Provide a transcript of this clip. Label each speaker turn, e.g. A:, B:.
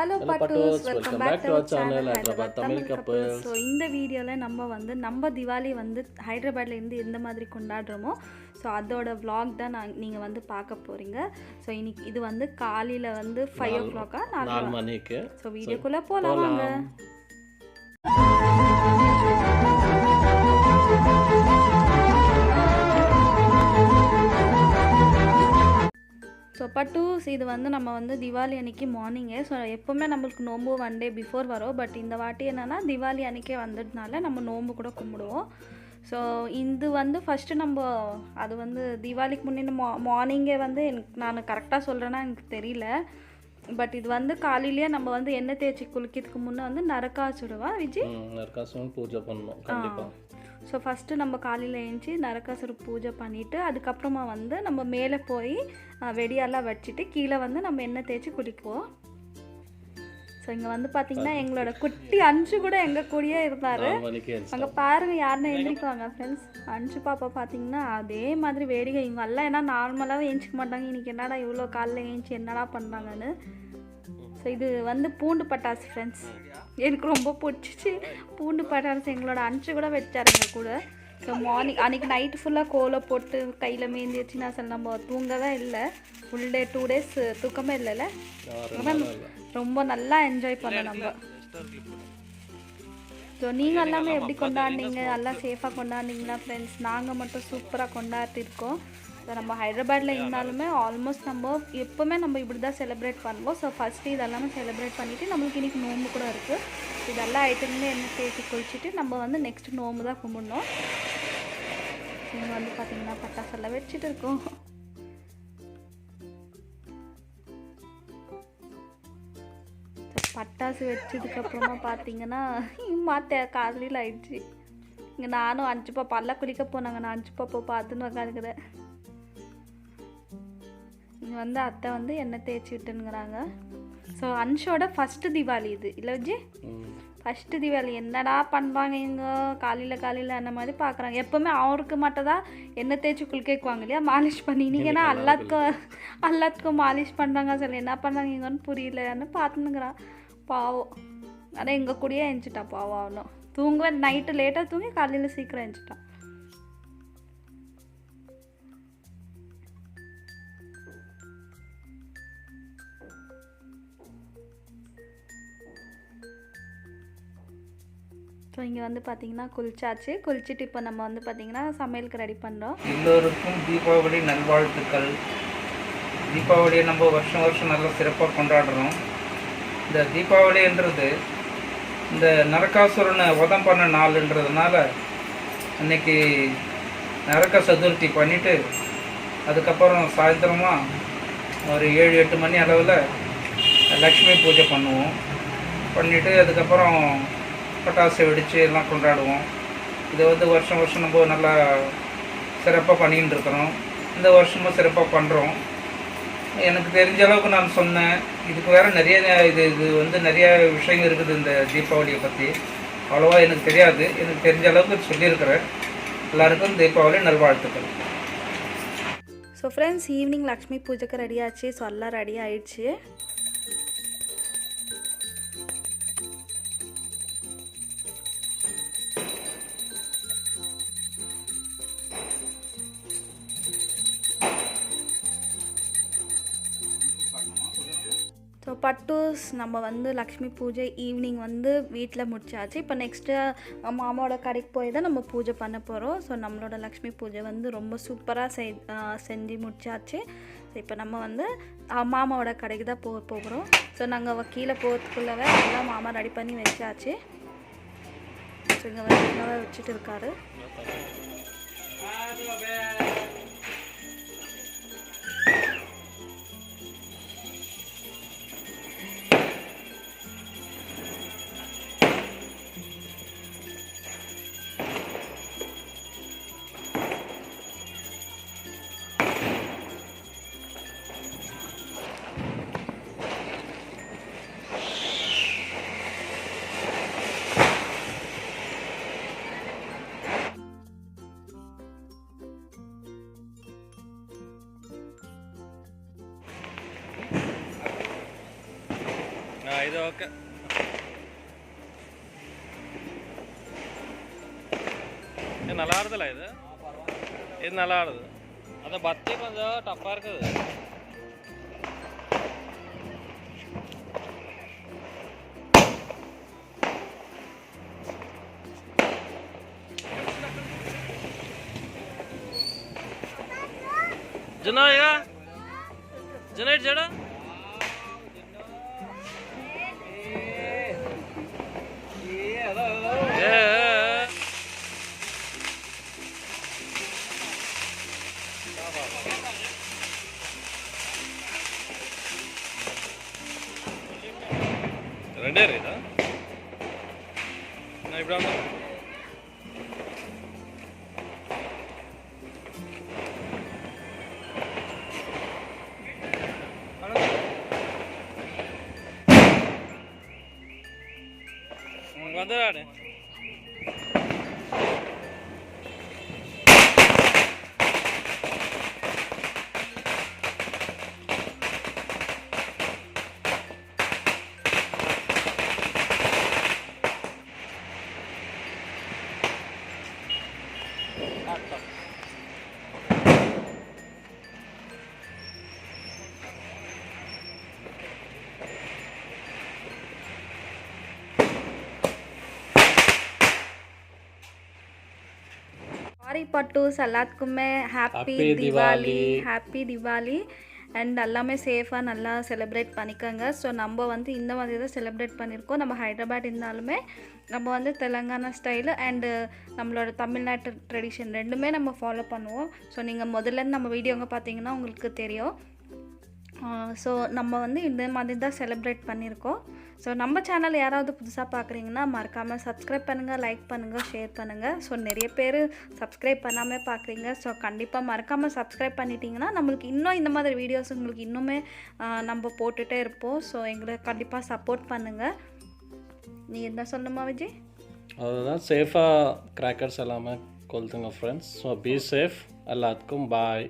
A: Hello
B: Hello
A: பட்டூஸ்,
B: Patos,
A: welcome
B: welcome
A: back
B: back
A: to
B: to our
A: our
B: channel
A: channel
B: Hyderabad
A: Hyderabad
B: Tamil
A: Tamil
B: Couples.
A: Couples. So இந்த வீடியோவில் நம்ம தீபாவளி ஹைதராபாத்ல இருந்து எந்த மாதிரி கொண்டாடுறோமோ ஸோ அதோட vlog தான் நீங்கள் பார்க்க போகிறீங்க. ஸோ இன்னைக்கு இது காலையில் 5 o'clock 4
B: மணிக்கு.
A: ஸோ வீடியோக்குள்ளே போகலாம் வாங்க. ஸோ பட்டூஸ் இது நம்ம தீபாவளி அன்றைக்கி மார்னிங்கே. ஸோ எப்போவுமே நம்மளுக்கு நோம்பு 1 day பிஃபோர் வரும். பட் இந்த வாட்டி என்னென்னா தீபாவளி அன்றைக்கே வந்ததுனால நம்ம நோம்பு கூட கும்பிடுவோம். ஸோ இது ஃபஸ்ட்டு நம்ம அது தீபாவளிக்கு முன்னே மார்னிங்கே எனக்கு நான் கரெக்டாக சொல்கிறேன்னா எனக்கு தெரியல. பட் இது காலையிலேயே நம்ம எண்ணெய் தேய்ச்சி குளிக்கிறதுக்கு முன்னே நரகாசுரவா விஜய்
B: நரகாசுரன் பூஜை பண்ணணும் கண்டிப்பாக.
A: ஸோ ஃபஸ்ட்டு நம்ம காலையில் எழுந்துச்சி நரகாசுர பூஜை பண்ணிவிட்டு அதுக்கப்புறமா நம்ம மேலே போய் வெடியெல்லாம் வச்சுட்டு கீழே நம்ம எண்ணெய் தேய்ச்சி குளிக்குவோம். ஸோ இங்கே பார்த்தீங்கன்னா எங்களோட குட்டி அஞ்சு கூட எங்கள் கூடயே இருந்தார். அங்கே பாருங்கள் யாருன்னா எழுந்திக்குவாங்க ஃப்ரெண்ட்ஸ். அஞ்சு பாப்பா பார்த்தீங்கன்னா அதே மாதிரி வேடிக்கை இவங்க எல்லாம் ஏன்னா நார்மலாகவே எழுந்திக்க மாட்டாங்க. இன்றைக்கி என்னடா இவ்வளோ காலையில் எழுந்துச்சி என்னடா பண்ணுறாங்கன்னு. ஸோ இது பூண்டு பட்டாசு ஃப்ரெண்ட்ஸ். எனக்கு ரொம்ப பிடிச்சிச்சு பூண்டு பட்டாசு. எங்களோட அஞ்சு கூட வச்சாருங்க கூட. ஸோ மார்னிங் அன்றைக்கி நைட்டு ஃபுல்லாக கோலை போட்டு கையில் மேந்தி வச்சுன்னா சார் நம்ம தூங்கவே இல்லை. ஃபுல் டே 2 days தூக்கமே இல்லைல்ல. ஆனால் ரொம்ப நல்லா என்ஜாய் பண்ணோம் நம்ம. ஸோ நீங்கள் எல்லாமே எப்படி கொண்டாடினீங்க? எல்லாம் சேஃபாக கொண்டாடினீங்களா ஃப்ரெண்ட்ஸ்? நாங்கள் மட்டும் சூப்பராக கொண்டாடிருக்கோம். ஸோ நம்ம ஹைதராபாத்தில் இருந்தாலுமே ஆல்மோஸ்ட் நம்ம எப்போவுமே இப்படி தான் செலிப்ரேட் பண்ணுவோம். ஸோ ஃபஸ்ட்டு இதெல்லாமே செலிப்ரேட் பண்ணிவிட்டு நம்மளுக்கு இன்றைக்கி நோம்பு கூட இருக்குது. இதெல்லாம் ஐட்டமே எண்ணெய் தேய்ச்சி குளிச்சுட்டு நம்ம நெக்ஸ்ட் நோம்பு தான் கும்பிடணும். இங்கே பார்த்திங்கன்னா பட்டாசெல்லாம் வச்சுட்டு இருக்கோம். பட்டாசு வச்சதுக்கப்புறமா பார்த்தீங்கன்னா காலையில் ஆயிடுச்சு. இங்கே நானும் அஞ்சு பாப்பா எல்லாம் குளிக்க போனாங்க. நான் அஞ்சு பாப்பா பார்த்துன்னு உட்காந்துக்கிறேன். இங்கே அத்தை எண்ணெய் தேய்ச்சி விட்டுங்கிறாங்க. ஸோ அன்ஷோட ஃபஸ்ட்டு தீபாவளி இது இல்லை விஜய்? ஃபஸ்ட்டு தீபாவளி என்னடா பண்ணுவாங்க இங்கே காலையில் அந்த மாதிரி பார்க்குறாங்க. எப்போவுமே அவருக்கு மட்டும் தான் எண்ணெய் தேய்ச்சி குளிக்க வைக்குவாங்க இல்லையா, மாலிஷ் பண்ணி. நீங்கன்னா எல்லாத்துக்கும் மாலிஷ் பண்ணுறாங்க. சொல்லி என்ன பண்ணுறாங்க இங்கன்னு புரியலன்னு பார்த்துன்னுங்கிறான் பாவம். ஆனால் எங்கள் கூடயே எழுந்துட்டா பாவம். அவனும் தூங்க நைட்டு லேட்டாக தூங்கி காலையில் சீக்கிரம் எழுந்துட்டான். ஸோ இங்கே பார்த்தீங்கன்னா குளிச்சாச்சு. குளிச்சுட்டு இப்போ நம்ம பார்த்தீங்கன்னா சமையலுக்கு ரெடி பண்ணுறோம்.
C: எல்லோருக்கும் தீபாவளி நல்வாழ்த்துக்கள். தீபாவளியை நம்ம வருஷம் நல்லா சிறப்பாக கொண்டாடுறோம். இந்த தீபாவளின்றது இந்த நரகாசுரனை வதம் பண்ண நாள்ன்றதுனால அன்றைக்கி நரக சதுர்த்தி பண்ணிவிட்டு அதுக்கப்புறம் சாயந்தரமாக ஒரு 7-8 மணி அளவில் லக்ஷ்மி பூஜை பண்ணுவோம். பண்ணிவிட்டு அதுக்கப்புறம் பட்டாசு வெடித்து எல்லாம் கொண்டாடுவோம். இது வருஷம் நம்ம நல்லா சிறப்பாக பண்ணிக்கிட்டு இருக்கிறோம். இந்த வருஷமும் சிறப்பாக பண்ணுறோம். எனக்கு தெரிஞ்ச அளவுக்கு நான் சொன்னேன். இதுக்கு வேறு நிறைய இது நிறைய விஷயங்கள் இருக்குது இந்த தீபாவளியை பற்றி. அவ்வளோவா எனக்கு தெரியாது. எனக்கு தெரிஞ்ச அளவுக்கு சொல்லியிருக்கிறேன். எல்லாருக்கும் தீபாவளி நல்வாழ்த்துக்கள்.
A: ஸோ ஃப்ரெண்ட்ஸ் ஈவினிங் லக்ஷ்மி பூஜைக்கு ரெடி ஆச்சு. ஸோ எல்லாம் ரெடி ஆயிடுச்சு. ஸோ பட்டூஸ் நம்ம லக்ஷ்மி பூஜை ஈவினிங் வீட்டில் முடிச்சாச்சு. இப்போ நெக்ஸ்ட்டு மாமாவோட கடைக்கு போய் தான் நம்ம பூஜை பண்ண போகிறோம். ஸோ நம்மளோட லக்ஷ்மி பூஜை ரொம்ப சூப்பராக செஞ்சு முடிச்சாச்சு. ஸோ இப்போ நம்ம மாமாவோட கடைக்கு தான் போகிறோம். ஸோ நாங்கள் கீழே போகிறதுக்குள்ளவே எல்லாம் மாமா ரெடி பண்ணி வச்சாச்சு. ஸோ இங்கே வச்சுட்டு இருக்காரு.
B: இது ஓகே. இது நல்லா ஆடுதுல இது. இது நல்லா ஆடுது. அந்த பத்தி கொஞ்சம் டஃப்பா இருக்குது. ஜனாயா ஜனைட் ஜடா ரெண்டே ரேதா நான் இப்படி வந்து வந்துடாடு.
A: சாரி பட்டூஸ் எல்லாத்துக்குமே happy
B: Happy
A: Diwali,
B: Diwali.
A: Happy Diwali. And எல்லாமே சேஃபாக நல்லா செலிப்ரேட் பண்ணிக்கோங்க. ஸோ நம்ம வந்து இந்த மாதிரி தான் செலிப்ரேட் பண்ணியிருக்கோம். நம்ம ஹைதராபாத் இருந்தாலுமே நம்ம வந்து தெலுங்கானா ஸ்டைலு அண்டு நம்மளோட தமிழ்நாட்டு ட்ரெடிஷன் ரெண்டுமே நம்ம ஃபாலோ பண்ணுவோம். ஸோ நீங்கள் முதல்ல நம்ம வீடியோங்க பார்த்தீங்கன்னா உங்களுக்கு தெரியும். ஸோ நம்ம வந்து இந்த மாதிரி தான் செலிப்ரேட் பண்ணியிருக்கோம். ஸோ நம்ம சேனல் யாராவது புதுசாக பார்க்குறீங்கன்னா மறக்காமல் சப்ஸ்கிரைப் பண்ணுங்கள், லைக் பண்ணுங்கள், ஷேர் பண்ணுங்கள். ஸோ நிறைய பேர் சப்ஸ்கிரைப் பண்ணாமல் பார்க்குறீங்க. ஸோ கண்டிப்பாக மறக்காமல் சப்ஸ்கிரைப் பண்ணிட்டீங்கன்னா நம்மளுக்கு இன்னும் இந்த மாதிரி வீடியோஸ் உங்களுக்கு இன்னுமே நம்ம போட்டுகிட்டே இருப்போம். ஸோ எங்களை கண்டிப்பாக சப்போர்ட் பண்ணுங்கள். நீ என்ன சொல்லணுமா விஜய்?
B: அதுதான் சேஃபாக கிராக்கர்ஸ் எல்லாமே கொளுத்துங்க ஃப்ரெண்ட்ஸ். So be safe. எல்லாத்துக்கும் பாய்.